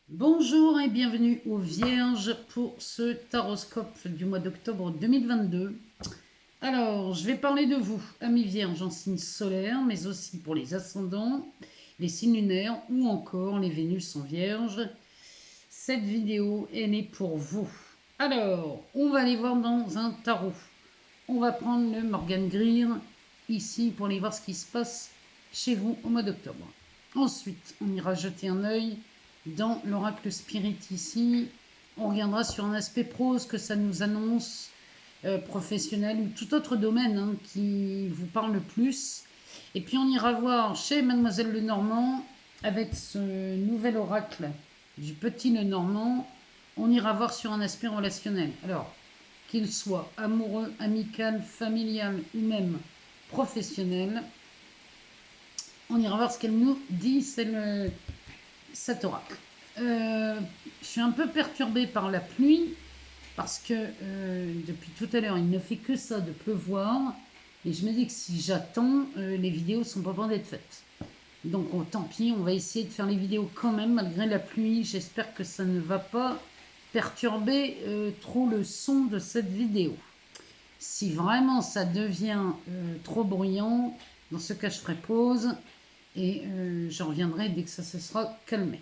Bonjour et bienvenue aux Vierges pour ce taroscope du mois d'octobre 2022. Alors, je vais parler de vous, amis Vierges en signe solaire, mais aussi pour les ascendants, les signes lunaires ou encore les Vénus en Vierge. Cette vidéo est née pour vous. Alors, on va aller voir dans un tarot. On va prendre le Morgan Greer ici pour aller voir ce qui se passe chez vous au mois d'octobre. Ensuite, on ira jeter un œil dans l'oracle spirit ici. On regardera sur un aspect prose que ça nous annonce, professionnel ou tout autre domaine qui vous parle le plus. Et puis on ira voir chez Mademoiselle Lenormand avec ce nouvel oracle du petit Lenormand. On ira voir sur un aspect relationnel. Alors, qu'il soit amoureux, amical, familial ou même professionnel, on ira voir ce qu'elle nous dit, cet oracle. Je suis un peu perturbée par la pluie parce que depuis tout à l'heure, il ne fait que ça de pleuvoir. Et je me dis que si j'attends, les vidéos sont pas bonnes d'être faites. Donc tant pis, on va essayer de faire les vidéos quand même malgré la pluie. J'espère que ça ne va pas perturber trop le son de cette vidéo. Si vraiment ça devient trop bruyant, dans ce cas je ferai pause et je reviendrai dès que ça se sera calmé.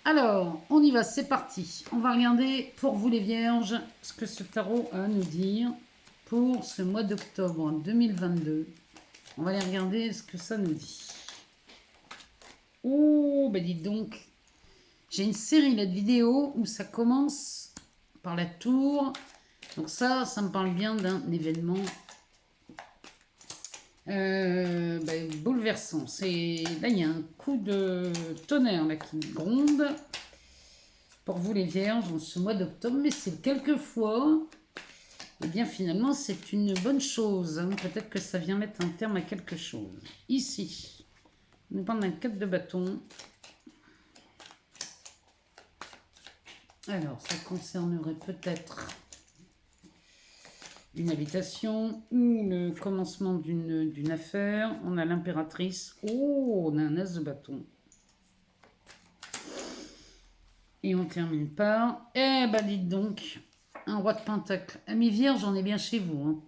Alors, on y va, c'est parti. On va regarder pour vous les vierges ce que ce tarot a à nous dire pour ce mois d'octobre 2022. On va aller regarder ce que ça nous dit. Oh, ben dites donc, j'ai une série là de vidéos où ça commence par la tour. Donc ça me parle bien d'un événement bouleversant. Là, il y a un coup de tonnerre là, qui gronde pour vous les vierges en ce mois d'octobre. Mais c'est quelquefois, et bien finalement, c'est une bonne chose. Peut-être que ça vient mettre un terme à quelque chose. Ici, on nous parle d'un 4 de bâton. Alors, ça concernerait peut-être une habitation ou le commencement d'une affaire. On a l'impératrice. Oh, on a un as de bâton. Et on termine par, eh ben dites donc, un roi de pentacle. Amis vierges, on est bien chez vous.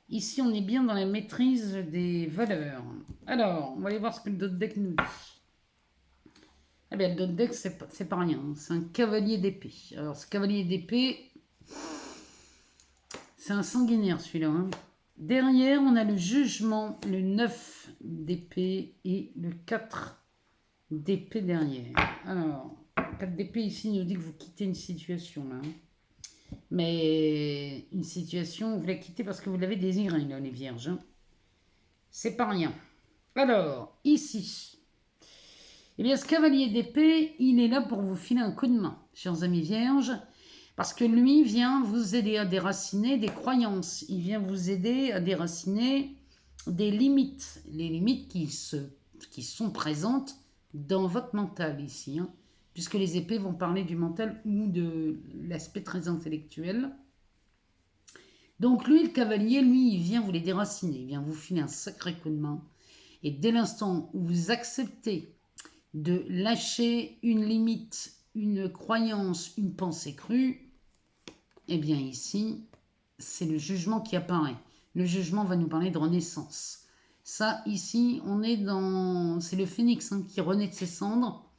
Ici, on est bien dans la maîtrise des valeurs. Alors, on va aller voir ce que le dos deck nous dit. Eh bien, le dos deck, c'est pas rien. C'est un cavalier d'épée. Alors, ce cavalier d'épée, c'est un sanguinaire celui-là. Derrière, on a le jugement, le 9 d'épée et le 4 d'épée derrière. Alors, 4 d'épée ici nous dit que vous quittez une situation là. Mais une situation, vous la quittez parce que vous l'avez désirée, là, les vierges. C'est pas rien. Alors, ici, eh bien, ce cavalier d'épée, il est là pour vous filer un coup de main, chers amis vierges, parce que lui vient vous aider à déraciner des croyances. Il vient vous aider à déraciner des limites. Les limites qui sont présentes dans votre mental ici. Puisque les épées vont parler du mental ou de l'aspect très intellectuel. Donc lui, le cavalier, lui, il vient vous les déraciner, il vient vous filer un sacré coup de main. Et dès l'instant où vous acceptez de lâcher une limite, une croyance, une pensée crue, eh bien ici, c'est le jugement qui apparaît. Le jugement va nous parler de renaissance. Ça, ici, on est dans... C'est le phénix qui renaît de ses cendres.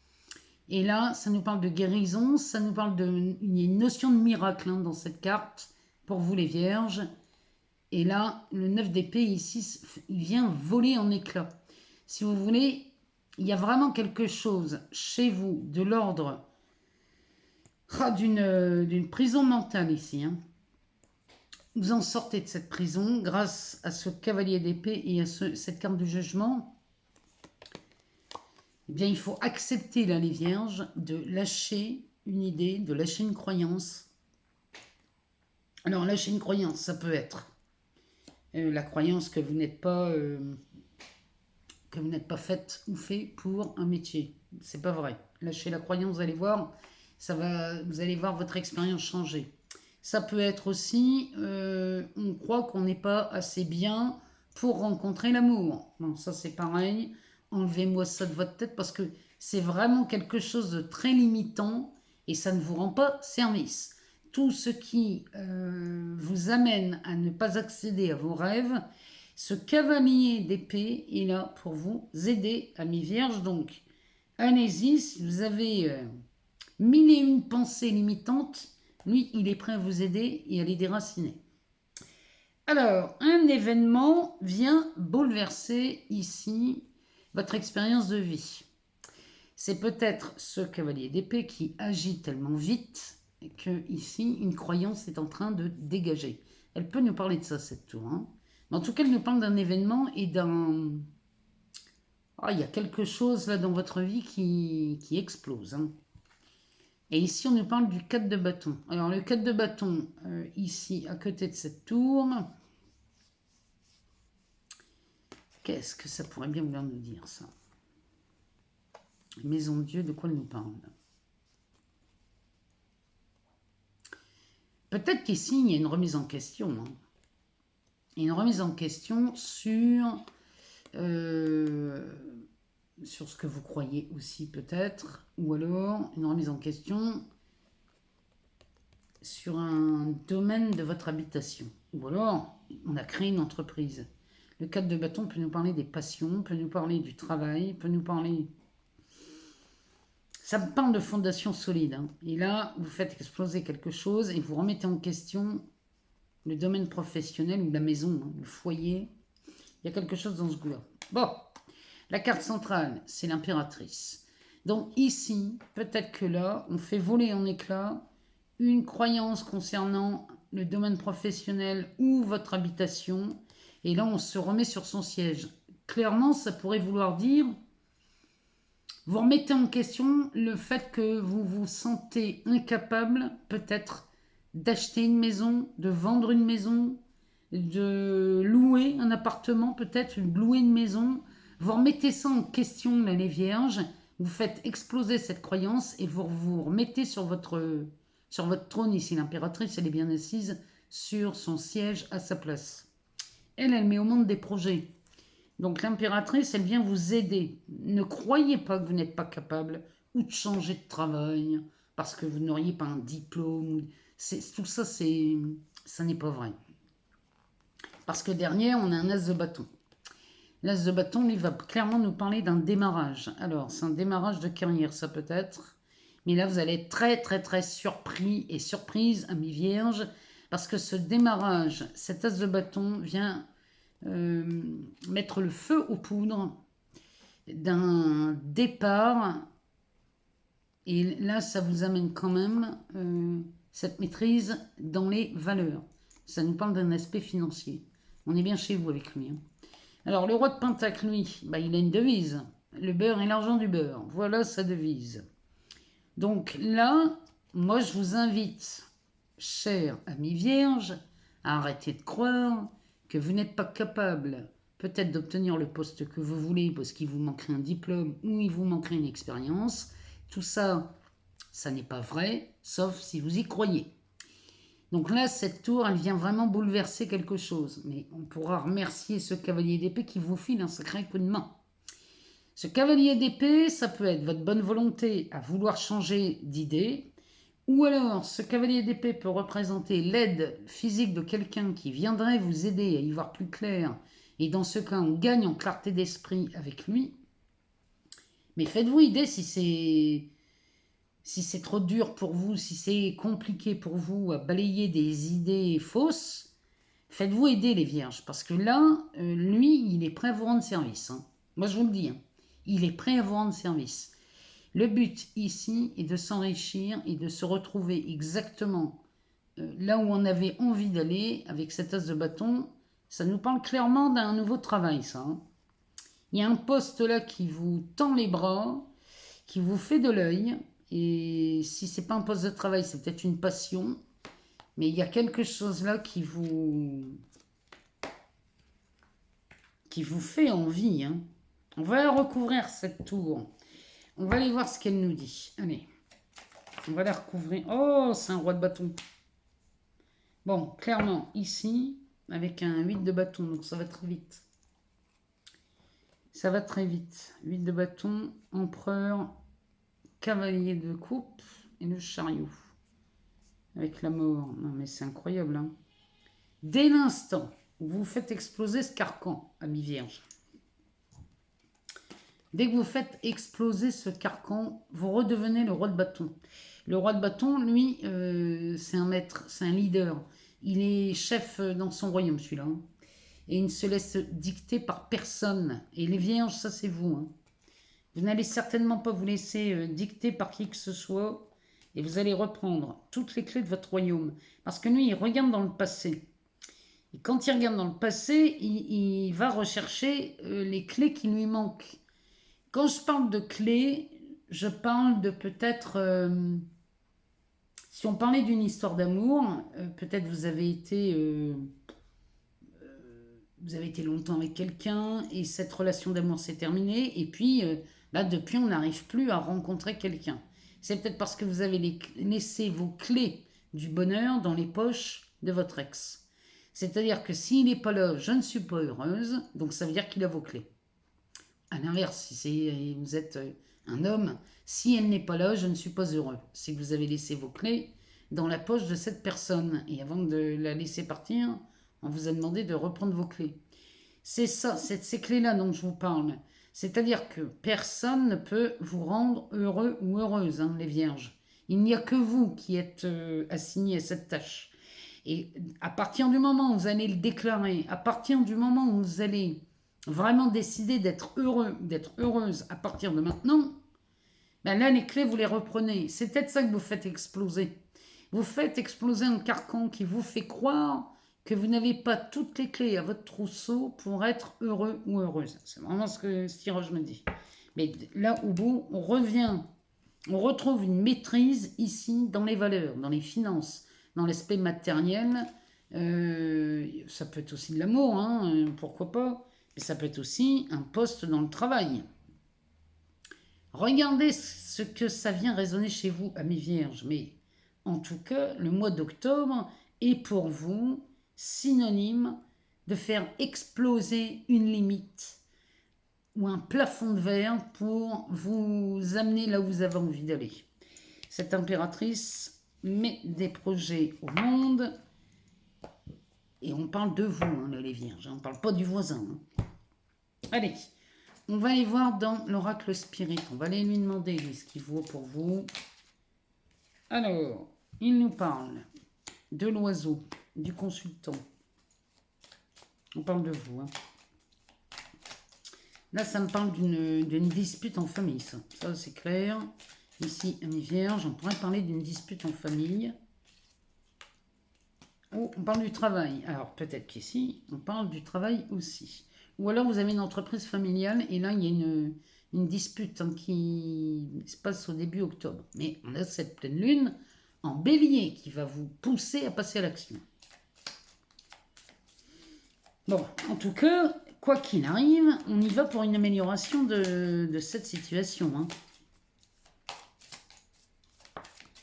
Et là, ça nous parle de guérison, ça nous parle il y a une notion de miracle dans cette carte, pour vous les vierges. Et là, le 9 d'épée ici, il vient voler en éclats. Si vous voulez, il y a vraiment quelque chose chez vous de l'ordre d'une prison mentale ici. Vous en sortez de cette prison grâce à ce cavalier d'épée et à cette carte de jugement. Eh bien, il faut accepter, là, les vierges, de lâcher une idée, de lâcher une croyance. Alors, lâcher une croyance, ça peut être la croyance que vous n'êtes pas faite ou fait pour un métier. C'est pas vrai. Lâchez la croyance, vous allez voir, vous allez voir votre expérience changer. Ça peut être aussi, on croit qu'on n'est pas assez bien pour rencontrer l'amour. Bon, ça c'est pareil. enlevez-moi ça de votre tête parce que c'est vraiment quelque chose de très limitant et ça ne vous rend pas service. Tout ce qui vous amène à ne pas accéder à vos rêves, ce cavalier d'épée est là pour vous aider, amis vierges. Donc, allez-y, si vous avez mille et une pensées limitantes, lui, il est prêt à vous aider et à les déraciner. Alors, un événement vient bouleverser ici votre expérience de vie. C'est peut-être ce cavalier d'épée qui agit tellement vite que ici, une croyance est en train de dégager. Elle peut nous parler de ça, cette tour. Hein. Mais en tout cas, elle nous parle d'un événement et d'un... Ah, il y a quelque chose là dans votre vie qui explose. Hein. Et ici, on nous parle du 4 de bâton. Alors, le 4 de bâton, ici, à côté de cette tour... Qu'est-ce que ça pourrait bien vouloir nous dire, ça? Maison de Dieu, de quoi elle nous parle? Peut-être qu'ici, il y a une remise en question. Hein. Une remise en question sur ce que vous croyez aussi, peut-être. Ou alors, une remise en question sur un domaine de votre habitation. Ou alors, on a créé une entreprise. Le 4 de bâton peut nous parler des passions, peut nous parler du travail, peut nous parler... Ça me parle de fondation solide. Hein. Et là, vous faites exploser quelque chose et vous remettez en question le domaine professionnel ou la maison, hein, le foyer. Il y a quelque chose dans ce goût-là. Bon, la carte centrale, c'est l'impératrice. Donc ici, peut-être que là, on fait voler en éclats une croyance concernant le domaine professionnel ou votre habitation. Et là, on se remet sur son siège. Clairement, ça pourrait vouloir dire... Vous remettez en question le fait que vous vous sentez incapable, peut-être, d'acheter une maison, de vendre une maison, de louer un appartement, peut-être, de louer une maison. Vous remettez ça en question, là, les vierges. Vous faites exploser cette croyance et vous vous remettez sur votre trône ici. L'impératrice, elle est bien assise sur son siège à sa place. Elle met au monde des projets. Donc l'impératrice, elle vient vous aider. Ne croyez pas que vous n'êtes pas capable ou de changer de travail parce que vous n'auriez pas un diplôme. Tout ça, ça n'est pas vrai. Parce que derrière, on a un as de bâton. L'as de bâton, lui, va clairement nous parler d'un démarrage. Alors, c'est un démarrage de carrière, ça peut être. Mais là, vous allez être très, très, très surpris et surprise, amis vierges, parce que ce démarrage, cet as de bâton vient... mettre le feu aux poudres d'un départ et là ça vous amène quand même cette maîtrise dans les valeurs. Ça nous parle d'un aspect financier. On est bien chez vous avec lui. Hein. Alors le roi de Pentacle, lui, bah, il a une devise. Le beurre et l'argent du beurre. Voilà sa devise. Donc là, moi je vous invite, chers amis vierges, à arrêter de croire que vous n'êtes pas capable peut-être d'obtenir le poste que vous voulez parce qu'il vous manquerait un diplôme ou il vous manquerait une expérience. Tout ça, ça n'est pas vrai, sauf si vous y croyez. Donc là, cette tour, elle vient vraiment bouleverser quelque chose. Mais on pourra remercier ce cavalier d'épée qui vous file un sacré coup de main. Ce cavalier d'épée, ça peut être votre bonne volonté à vouloir changer d'idée, ou alors, ce cavalier d'épée peut représenter l'aide physique de quelqu'un qui viendrait vous aider à y voir plus clair. Et dans ce cas, on gagne en clarté d'esprit avec lui. Mais faites-vous idée si c'est trop dur pour vous, si c'est compliqué pour vous à balayer des idées fausses. Faites-vous aider les vierges. Parce que là, lui, il est prêt à vous rendre service. Hein. Moi, je vous le dis. Hein. Il est prêt à vous rendre service. Le but ici est de s'enrichir et de se retrouver exactement là où on avait envie d'aller avec cet as de bâton. Ça nous parle clairement d'un nouveau travail, ça. Hein. Il y a un poste là qui vous tend les bras, qui vous fait de l'œil. Et si c'est pas un poste de travail, c'est peut-être une passion. Mais il y a quelque chose là qui vous fait envie. Hein. On va recouvrir cette tour. On va aller voir ce qu'elle nous dit. Allez, on va la recouvrir. Oh, c'est un roi de bâton. Bon, clairement, ici, avec un 8 de bâton, donc ça va très vite. Ça va très vite. 8 de bâton, empereur, cavalier de coupe et le chariot. Avec la mort. Non mais c'est incroyable. Hein. Dès l'instant où vous faites exploser ce carcan, ami Vierge, dès que vous faites exploser ce carcan, vous redevenez le roi de bâton. Le roi de bâton, lui, c'est un maître, c'est un leader. Il est chef dans son royaume, celui-là. Hein. Et il ne se laisse dicter par personne. Et les vierges, ça c'est vous. Hein. Vous n'allez certainement pas vous laisser dicter par qui que ce soit. Et vous allez reprendre toutes les clés de votre royaume. Parce que lui, il regarde dans le passé. Et quand il regarde dans le passé, il va rechercher les clés qui lui manquent. Quand je parle de clés, je parle de peut-être... si on parlait d'une histoire d'amour, peut-être vous avez été longtemps avec quelqu'un et cette relation d'amour s'est terminée. Et puis là, depuis, on n'arrive plus à rencontrer quelqu'un. C'est peut-être parce que vous avez laissé vos clés du bonheur dans les poches de votre ex. C'est-à-dire que s'il n'est pas là, je ne suis pas heureuse, donc ça veut dire qu'il a vos clés. À l'inverse, si vous êtes un homme, si elle n'est pas là, je ne suis pas heureux. C'est que vous avez laissé vos clés dans la poche de cette personne. Et avant de la laisser partir, on vous a demandé de reprendre vos clés. C'est ça, c'est ces clés-là dont je vous parle. C'est-à-dire que personne ne peut vous rendre heureux ou heureuse, hein, les vierges. Il n'y a que vous qui êtes assigné à cette tâche. Et à partir du moment où vous allez le déclarer, à partir du moment où vous allez vraiment décider d'être heureux, d'être heureuse à partir de maintenant, ben là, les clés, vous les reprenez. C'est peut-être ça que vous faites exploser. Vous faites exploser un carcan qui vous fait croire que vous n'avez pas toutes les clés à votre trousseau pour être heureux ou heureuse. C'est vraiment ce que ce tirage me dit. Mais là, au bout, on revient, on retrouve une maîtrise ici dans les valeurs, dans les finances, dans l'aspect matériel. Ça peut être aussi de l'amour, hein, pourquoi pas. Mais ça peut être aussi un poste dans le travail. Regardez ce que ça vient résonner chez vous, amis vierges. Mais en tout cas, le mois d'octobre est pour vous synonyme de faire exploser une limite ou un plafond de verre pour vous amener là où vous avez envie d'aller. Cette impératrice met des projets au monde et on parle de vous, hein, les vierges. On ne parle pas du voisin. Hein. Allez, on va aller voir dans l'oracle spirit. On va aller lui demander lui, ce qu'il vaut pour vous. Alors, il nous parle de l'oiseau, du consultant. On parle de vous. Hein. Là, ça me parle d'une dispute en famille, ça. Ça, c'est clair. Ici, amis vierges, on pourrait parler d'une dispute en famille. Oh, on parle du travail. Alors, peut-être qu'ici, on parle du travail aussi. Ou alors, vous avez une entreprise familiale et là, il y a une dispute hein, qui se passe au début octobre. Mais on a cette pleine lune en bélier qui va vous pousser à passer à l'action. Bon, en tout cas, quoi qu'il arrive, on y va pour une amélioration de cette situation. Hein.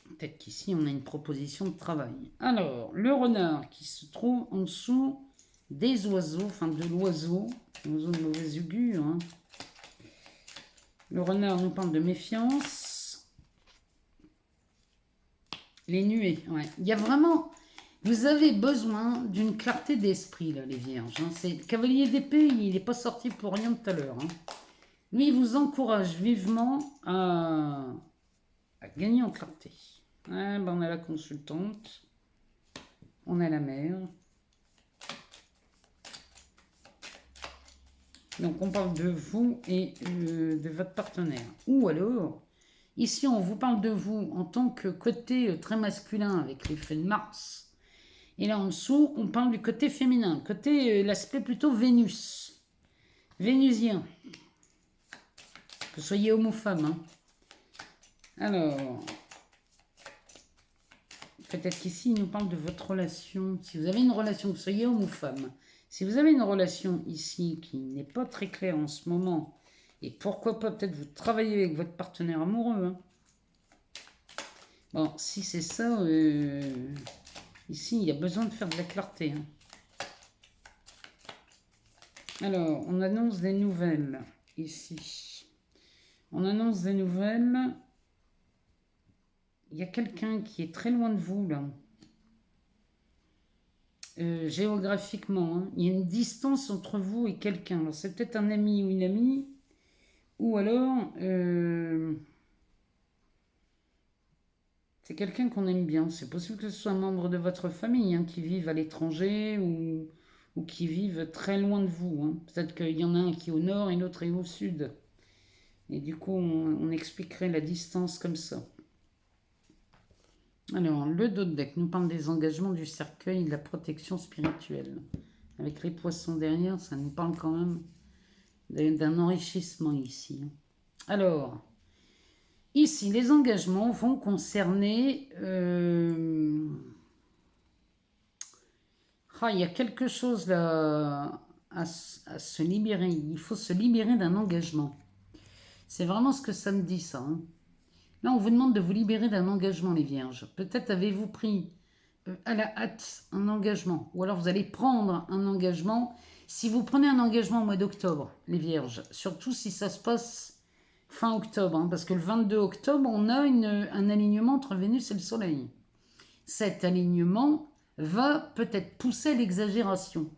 Peut-être qu'ici, on a une proposition de travail. Alors, le renard qui se trouve en dessous des oiseaux, enfin de l'oiseau de mauvaise augure. Hein. Le renard nous parle de méfiance. Les nuées, ouais. Il y a vraiment... Vous avez besoin d'une clarté d'esprit, là, les vierges. Hein. C'est le cavalier d'épée, il n'est pas sorti pour rien tout à l'heure. Hein. Lui, il vous encourage vivement à gagner en clarté. Ah, ben on a la consultante. On a la mère. Donc, on parle de vous et de votre partenaire. Ou alors, ici, on vous parle de vous en tant que côté très masculin avec l'effet de Mars. Et là, en dessous, on parle du côté féminin. Côté, l'aspect plutôt Vénus. Vénusien. Que vous soyez homme ou femme. Hein. Alors, peut-être qu'ici, il nous parle de votre relation. Si vous avez une relation, que vous soyez homme ou femme. Si vous avez une relation ici qui n'est pas très claire en ce moment, et pourquoi pas peut-être vous travaillez avec votre partenaire amoureux. Hein. Bon, si c'est ça, ici, il y a besoin de faire de la clarté. Hein. Alors, on annonce des nouvelles. ici. On annonce des nouvelles. Il y a quelqu'un qui est très loin de vous, là. Géographiquement, hein. Il y a une distance entre vous et quelqu'un. Alors, c'est peut-être un ami ou une amie. Ou alors... c'est quelqu'un qu'on aime bien. C'est possible que ce soit un membre de votre famille, hein, qui vive à l'étranger ou qui vive très loin de vous, hein. Peut-être qu'il y en a un qui est au nord et l'autre est au sud. Et du coup, on expliquerait la distance comme ça. Alors, le dos de deck nous parle des engagements du cercueil et de la protection spirituelle. Avec les poissons derrière, ça nous parle quand même d'un enrichissement ici. Alors, ici, les engagements vont concerner... il y a quelque chose là à se libérer. Il faut se libérer d'un engagement. C'est vraiment ce que ça me dit, ça, hein. Là, on vous demande de vous libérer d'un engagement, les vierges. Peut-être avez-vous pris à la hâte un engagement. Ou alors vous allez prendre un engagement. Si vous prenez un engagement au mois d'octobre, les vierges, surtout si ça se passe fin octobre, hein, parce que le 22 octobre, on a un alignement entre Vénus et le Soleil. Cet alignement va peut-être pousser à l'exagération.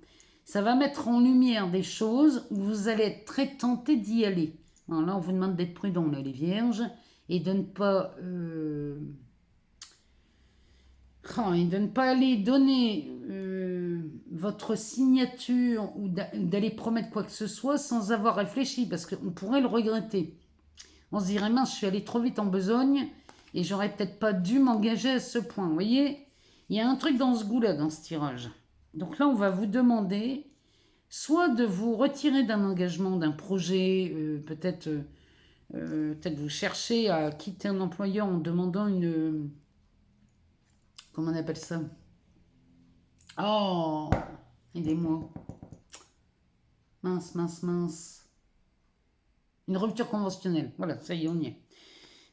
Ça va mettre en lumière des choses où vous allez être très tenté d'y aller. Alors là, on vous demande d'être prudent, là, les vierges, et de ne pas... et de ne pas aller donner votre signature ou d'aller promettre quoi que ce soit sans avoir réfléchi, parce qu'on pourrait le regretter. On se dirait, mince, je suis allé trop vite en besogne et j'aurais peut-être pas dû m'engager à ce point. Vous voyez, il y a un truc dans ce goût-là, dans ce tirage. Donc là, on va vous demander soit de vous retirer d'un engagement, d'un projet, peut-être vous cherchez à quitter un employeur en demandant une... comment on appelle ça? Oh, aidez-moi. Mince, mince, mince. Une rupture conventionnelle. Voilà, ça y est, on y est.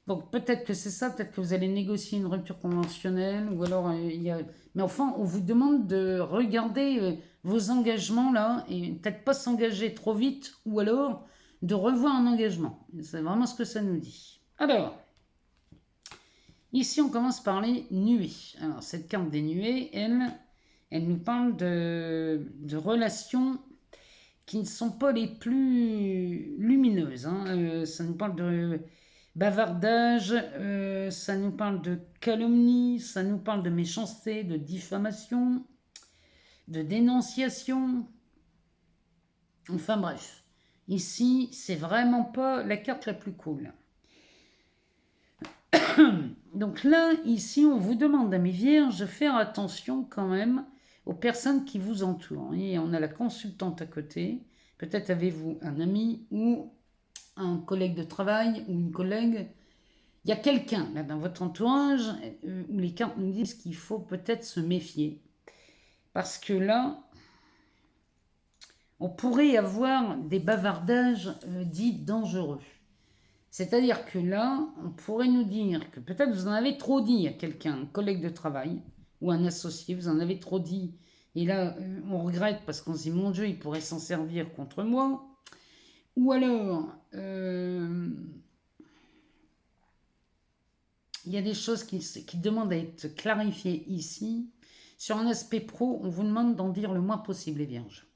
Donc peut-être que c'est ça, peut-être que vous allez négocier une rupture conventionnelle, ou alors il y a... Mais enfin, on vous demande de regarder vos engagements là, et peut-être pas s'engager trop vite, ou alors de revoir un engagement. C'est vraiment ce que ça nous dit. Alors, ici on commence par les nuées. Alors cette carte des nuées, elle nous parle de relations qui ne sont pas les plus lumineuses, hein. Ça nous parle de bavardage, ça nous parle de calomnie, ça nous parle de méchanceté, de diffamation, de dénonciation. Enfin bref, ici, c'est vraiment pas la carte la plus cool. Donc là, ici, on vous demande, amis vierges, de faire attention quand même aux personnes qui vous entourent. Et on a la consultante à côté. Peut-être avez-vous un ami ou un collègue de travail ou une collègue. Il y a quelqu'un là dans votre entourage où les cartes nous disent qu'il faut peut-être se méfier. Parce que là, on pourrait avoir des bavardages dits dangereux. C'est-à-dire que là, on pourrait nous dire que peut-être vous en avez trop dit à quelqu'un, un collègue de travail ou un associé, vous en avez trop dit. Et là, on regrette parce qu'on se dit, mon Dieu, il pourrait s'en servir contre moi. Ou alors, il y a des choses qui demandent à être clarifiées ici. Sur un aspect pro, on vous demande d'en dire le moins possible, les vierges.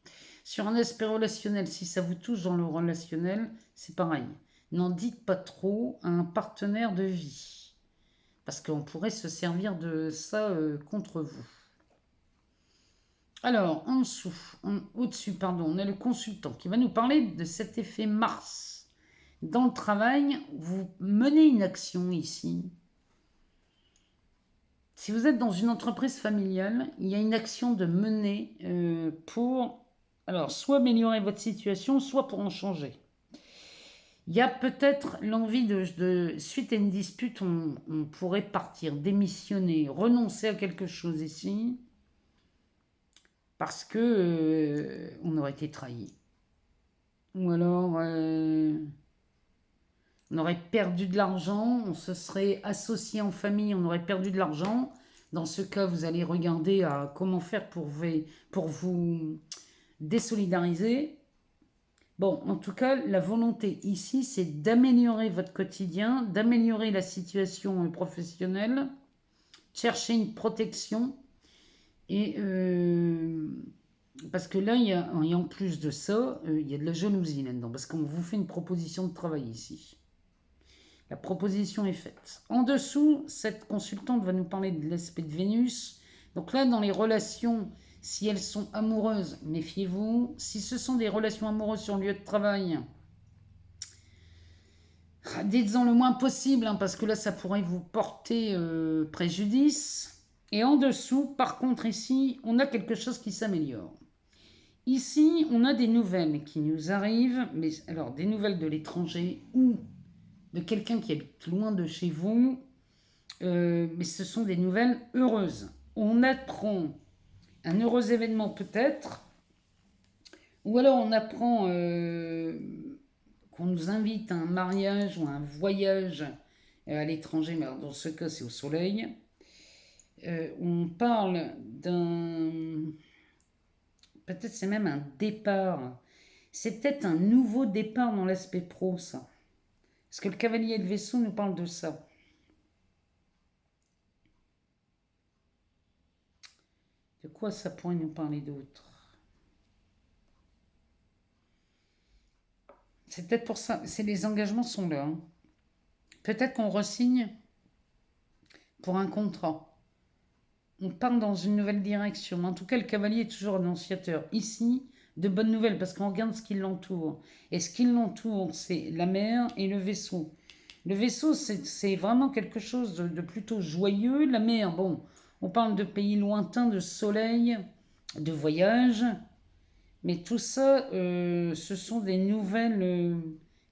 Sur un aspect relationnel, si ça vous touche dans le relationnel, c'est pareil. N'en dites pas trop à un partenaire de vie. Parce qu'on pourrait se servir de ça contre vous. Alors, au-dessus, on a le consultant qui va nous parler de cet effet Mars. Dans le travail, vous menez une action ici. Si vous êtes dans une entreprise familiale, il y a une action de mener pour, alors, soit améliorer votre situation, soit pour en changer. Il y a peut-être l'envie de suite à une dispute, on pourrait partir, démissionner, renoncer à quelque chose ici, parce que on aurait été trahi. Ou alors, on aurait perdu de l'argent, on se serait associé en famille, on aurait perdu de l'argent. Dans ce cas, vous allez regarder à comment faire pour vous désolidariser. Bon, en tout cas, la volonté ici, c'est d'améliorer votre quotidien, d'améliorer la situation professionnelle, chercher une protection. Et parce que là, et en plus de ça, il y a de la jalousie là-dedans, parce qu'on vous fait une proposition de travail ici. La proposition est faite. En dessous, cette consultante va nous parler de l'aspect de Vénus. Donc là, dans les relations, si elles sont amoureuses, méfiez-vous. Si ce sont des relations amoureuses sur le lieu de travail, dites-en le moins possible, hein, parce que là, ça pourrait vous porter préjudice. Et en dessous, par contre, ici, on a quelque chose qui s'améliore. Ici, on a des nouvelles qui nous arrivent, mais alors des nouvelles de l'étranger ou de quelqu'un qui habite loin de chez vous, mais ce sont des nouvelles heureuses. On apprend un heureux événement peut-être, ou alors on apprend qu'on nous invite à un mariage ou à un voyage à l'étranger, mais alors dans ce cas c'est au soleil. On parle d'un... Peut-être c'est même un départ. C'est peut-être un nouveau départ dans l'aspect pro, ça. Parce que le cavalier de vaisseau nous parle de ça. De quoi ça pourrait nous parler d'autre? C'est peut-être pour ça. C'est les engagements sont là. Hein. Peut-être qu'on resigne pour un contrat. On part dans une nouvelle direction. En tout cas, le cavalier est toujours annonciateur. Ici, de bonnes nouvelles, parce qu'on regarde ce qui l'entoure. Et ce qui l'entoure, c'est la mer et le vaisseau. Le vaisseau, c'est vraiment quelque chose de plutôt joyeux. La mer, bon, on parle de pays lointains, de soleil, de voyage. Mais tout ça, ce sont des nouvelles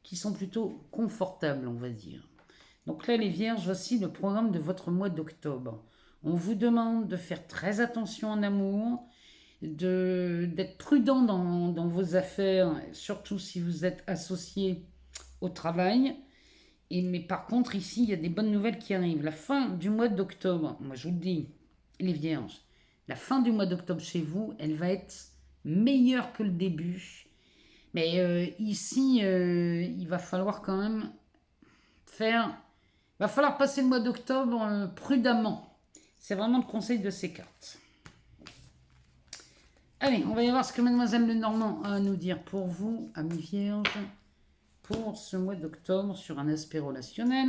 qui sont plutôt confortables, on va dire. Donc là, les vierges, voici le programme de votre mois d'octobre. On vous demande de faire très attention en amour, d'être prudent dans vos affaires, surtout si vous êtes associé au travail. Mais par contre, ici, il y a des bonnes nouvelles qui arrivent. La fin du mois d'octobre, moi je vous le dis, les vierges, la fin du mois d'octobre chez vous, elle va être meilleure que le début. Mais ici, il va falloir quand même faire... Il va falloir passer le mois d'octobre prudemment. C'est vraiment le conseil de ces cartes. Allez, on va y voir ce que Mademoiselle Lenormand a à nous dire pour vous, amis vierges, pour ce mois d'octobre sur un aspect relationnel.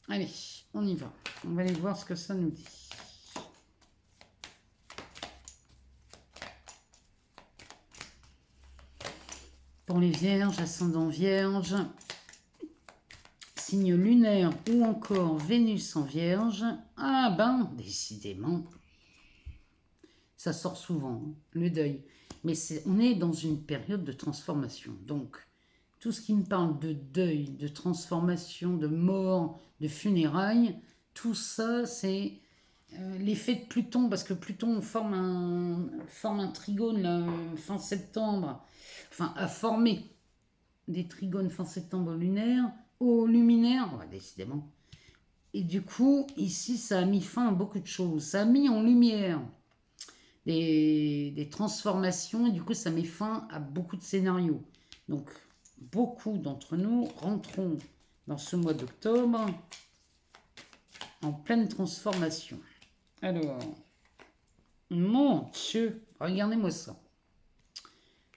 Allez, on y va. On va aller voir ce que ça nous dit. Pour les vierges, ascendant vierge, signe lunaire ou encore Vénus en vierge. Ah ben, décidément, ça sort souvent, hein, le deuil. Mais on est dans une période de transformation. Donc, tout ce qui me parle de deuil, de transformation, de mort, de funérailles, tout ça, c'est l'effet de Pluton, parce que Pluton forme un trigone là, fin septembre, enfin a formé des trigones fin septembre au luminaire, ouais, décidément. Et du coup, ici, ça a mis fin à beaucoup de choses. Ça a mis en lumière des transformations, et du coup, ça met fin à beaucoup de scénarios. Donc, beaucoup d'entre nous rentrons dans ce mois d'octobre en pleine transformation. Alors, mon Dieu, regardez-moi ça.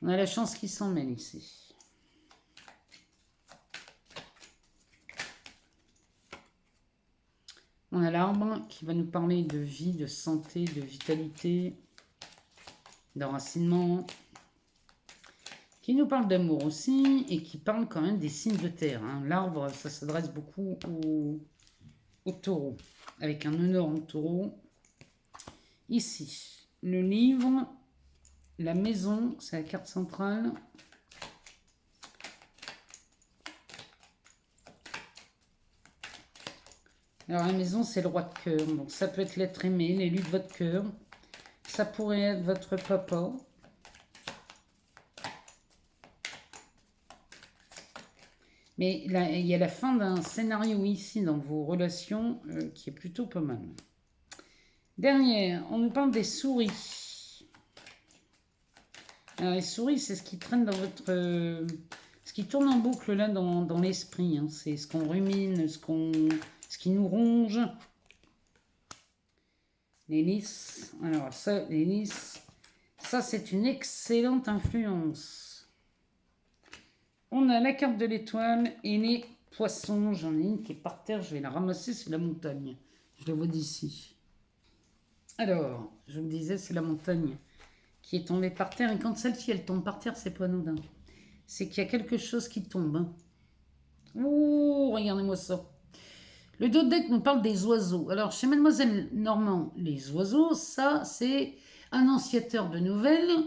On a la chance qui s'en mêle ici. On a l'arbre qui va nous parler de vie, de santé, de vitalité, d'enracinement, qui nous parle d'amour aussi et qui parle quand même des signes de terre. Hein. L'arbre, ça s'adresse beaucoup au taureau, avec un énorme taureau. Ici, le livre, la maison, c'est la carte centrale. Alors la maison, c'est le roi de cœur. Donc ça peut être l'être aimé, l'élu de votre cœur. Ça pourrait être votre papa. Mais là, il y a la fin d'un scénario ici dans vos relations qui est plutôt pas mal. Dernière, on nous parle des souris. Alors, les souris, c'est ce qui traîne dans votre... ce qui tourne en boucle là dans l'esprit. Hein. C'est ce qu'on rumine, ce qui nous ronge. Les lys. Alors, ça, les lys, ça, c'est une excellente influence. On a la carte de l'étoile et les poissons. J'en ai une qui est par terre. Je vais la ramasser. C'est la montagne. Je la vois d'ici. Alors, je vous disais, c'est la montagne qui est tombée par terre. Et quand celle-ci, elle tombe par terre, c'est pas anodin. C'est qu'il y a quelque chose qui tombe. Hein. Ouh, regardez-moi ça. Le dos de deck nous parle des oiseaux. Alors, chez Mademoiselle Normand, les oiseaux, ça, c'est annonciateur de nouvelles.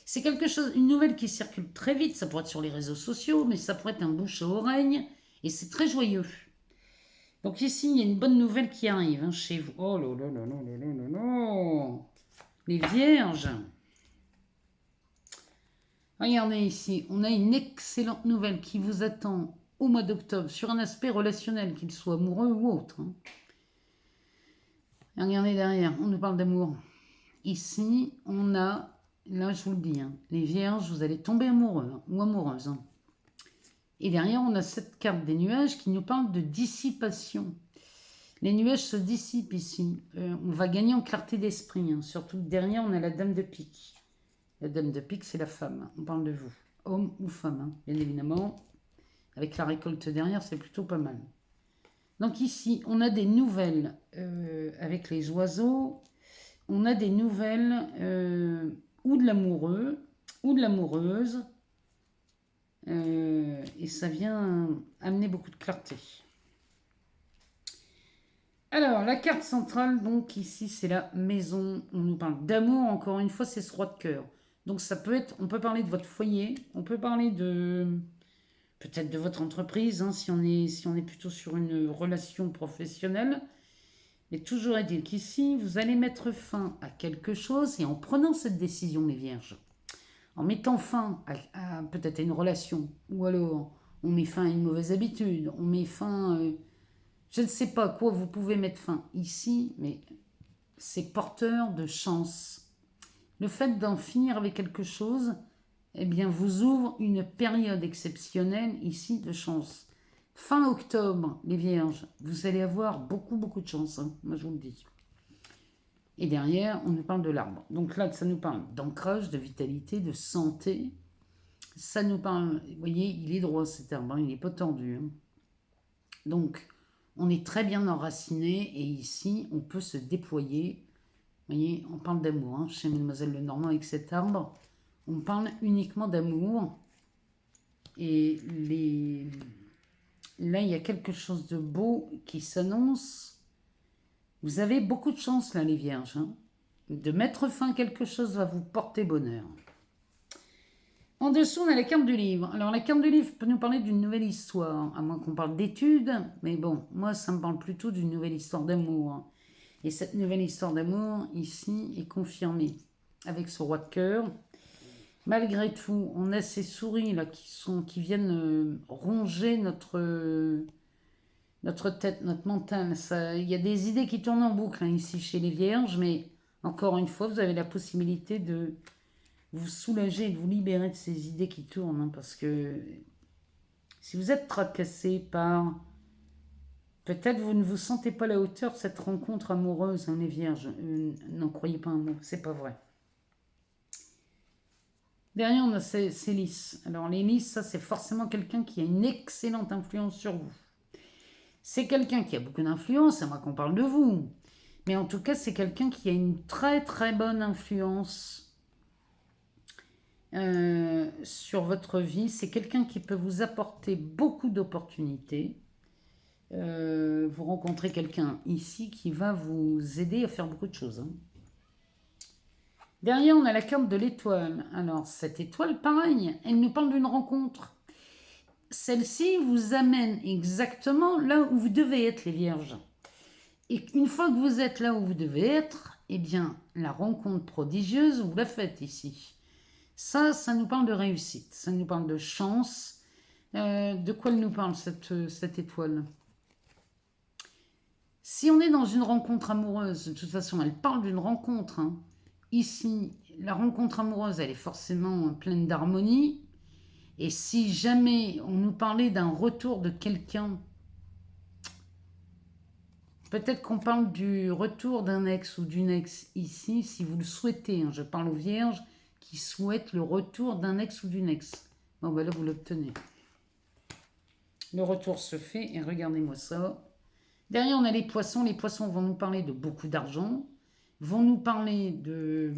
C'est quelque chose, une nouvelle qui circule très vite. Ça pourrait être sur les réseaux sociaux, mais ça pourrait être un bouche à oreille. Et c'est très joyeux. Donc ici, il y a une bonne nouvelle qui arrive hein, chez vous. Oh là là là là là là là là. Les vierges. Regardez ici, on a une excellente nouvelle qui vous attend au mois d'octobre sur un aspect relationnel, qu'il soit amoureux ou autre. Hein. Et regardez derrière, on nous parle d'amour. Ici, on a, là je vous le dis, hein, les vierges, vous allez tomber amoureux hein, ou amoureuse. Hein. Et derrière, on a cette carte des nuages qui nous parle de dissipation. Les nuages se dissipent ici. On va gagner en clarté d'esprit. Hein. Surtout derrière, on a la dame de pique. La dame de pique, c'est la femme. On parle de vous. Homme ou femme, hein, bien évidemment. Avec la récolte derrière, c'est plutôt pas mal. Donc ici, on a des nouvelles avec les oiseaux. On a des nouvelles ou de l'amoureux ou de l'amoureuse. Et ça vient amener beaucoup de clarté. Alors, la carte centrale, donc ici, c'est la maison. On nous parle d'amour, encore une fois, c'est ce roi de cœur. Donc ça peut être, on peut parler de votre foyer, on peut parler de peut-être de votre entreprise, hein, si on est plutôt sur une relation professionnelle. Mais toujours est-il qu'ici, vous allez mettre fin à quelque chose et en prenant cette décision, les vierges, en mettant fin à peut-être à une relation, ou alors on met fin à une mauvaise habitude, on met fin, je ne sais pas à quoi vous pouvez mettre fin ici, mais c'est porteur de chance. Le fait d'en finir avec quelque chose, eh bien, vous ouvre une période exceptionnelle ici de chance. Fin octobre, les vierges, vous allez avoir beaucoup, beaucoup de chance, hein, moi je vous le dis. Et derrière, on nous parle de l'arbre. Donc là, ça nous parle d'ancrage, de vitalité, de santé. Ça nous parle, vous voyez, il est droit cet arbre, hein, il n'est pas tordu. Hein. Donc, on est très bien enraciné et ici, on peut se déployer. Vous voyez, on parle d'amour hein, chez Mademoiselle Lenormand avec cet arbre. On parle uniquement d'amour. Et là, il y a quelque chose de beau qui s'annonce. Vous avez beaucoup de chance là, les vierges. Hein. De mettre fin à quelque chose va vous porter bonheur. En dessous, on a la carte du livre. Alors, la carte du livre peut nous parler d'une nouvelle histoire, à moins qu'on parle d'études. Mais bon, moi, ça me parle plutôt d'une nouvelle histoire d'amour. Et cette nouvelle histoire d'amour, ici, est confirmée avec ce roi de cœur. Malgré tout, on a ces souris là qui viennent ronger notre tête, notre mental. Il y a des idées qui tournent en boucle hein, ici chez les vierges, mais encore une fois, vous avez la possibilité de vous soulager et de vous libérer de ces idées qui tournent. Hein, parce que si vous êtes tracassé par... Peut-être vous ne vous sentez pas à la hauteur de cette rencontre amoureuse, hein, les vierges. N'en croyez pas un mot, c'est pas vrai. Derrière, on a ces lys. Alors, les lys, ça, c'est forcément quelqu'un qui a une excellente influence sur vous. C'est quelqu'un qui a beaucoup d'influence, à moins qu'on parle de vous. Mais en tout cas, c'est quelqu'un qui a une très très bonne influence sur votre vie. C'est quelqu'un qui peut vous apporter beaucoup d'opportunités. Vous rencontrez quelqu'un ici qui va vous aider à faire beaucoup de choses. Hein. Derrière, on a la carte de l'étoile. Alors, cette étoile, pareil, elle nous parle d'une rencontre. Celle-ci vous amène exactement là où vous devez être, les vierges. Et une fois que vous êtes là où vous devez être, eh bien, la rencontre prodigieuse, vous la faites ici. Ça nous parle de réussite, ça nous parle de chance. De quoi elle nous parle, cette étoile ? Si on est dans une rencontre amoureuse, de toute façon, elle parle d'une rencontre. Hein. Ici, la rencontre amoureuse, elle est forcément pleine d'harmonie. Et si jamais on nous parlait d'un retour de quelqu'un, peut-être qu'on parle du retour d'un ex ou d'une ex ici, si vous le souhaitez. Je parle aux vierges qui souhaitent le retour d'un ex ou d'une ex. Bon, ben là, vous l'obtenez. Le retour se fait et regardez-moi ça. Derrière, on a les poissons. Les poissons vont nous parler de beaucoup d'argent, vont nous parler de...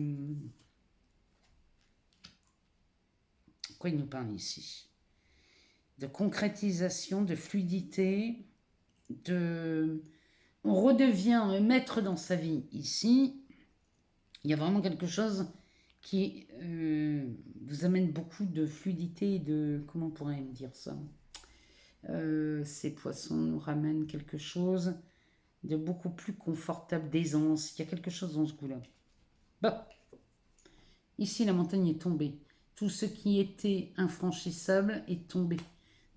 Quoi ils nous parlent ici? De concrétisation, de fluidité, de... On redevient maître dans sa vie ici. Il y a vraiment quelque chose qui vous amène beaucoup de fluidité et de... Comment on pourrait me dire ça? Ces poissons nous ramènent quelque chose de beaucoup plus confortable, d'aisance. Il y a quelque chose dans ce goût-là. Bon. Ici, la montagne est tombée. Tout ce qui était infranchissable est tombé.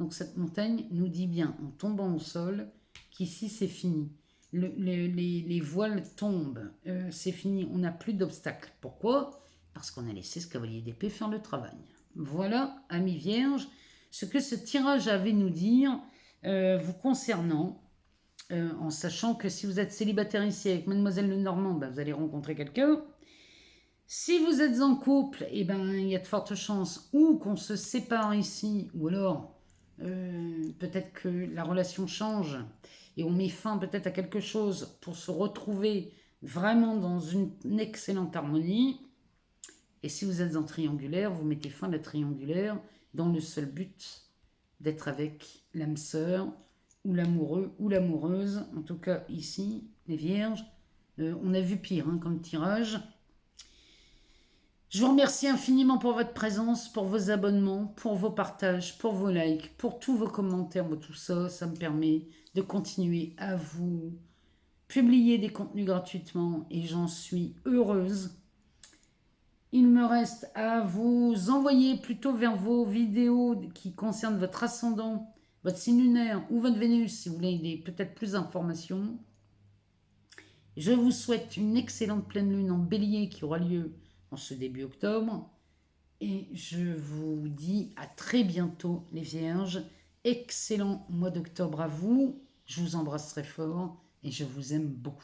Donc cette montagne nous dit bien, en tombant au sol, qu'ici c'est fini. Les voiles tombent, c'est fini, on n'a plus d'obstacles. Pourquoi? Parce qu'on a laissé ce cavalier d'épée faire le travail. Voilà, amis vierges, ce que ce tirage avait nous dire vous concernant, en sachant que si vous êtes célibataire ici avec Mademoiselle Lenormand, ben, vous allez rencontrer quelqu'un. Si vous êtes en couple, eh ben, il y a de fortes chances ou qu'on se sépare ici, ou alors peut-être que la relation change et on met fin peut-être à quelque chose pour se retrouver vraiment dans une excellente harmonie. Et si vous êtes en triangulaire, vous mettez fin à la triangulaire dans le seul but d'être avec l'âme sœur ou l'amoureux ou l'amoureuse. En tout cas ici, les vierges, on a vu pire comme tirage. Je vous remercie infiniment pour votre présence, pour vos abonnements, pour vos partages, pour vos likes, pour tous vos commentaires, tout ça. Ça me permet de continuer à vous publier des contenus gratuitement et j'en suis heureuse. Il me reste à vous envoyer plutôt vers vos vidéos qui concernent votre ascendant, votre signe lunaire ou votre Vénus si vous voulez peut-être plus d'informations. Je vous souhaite une excellente pleine lune en bélier qui aura lieu en ce début octobre. Et je vous dis à très bientôt les vierges. Excellent mois d'octobre à vous. Je vous embrasse très fort et je vous aime beaucoup.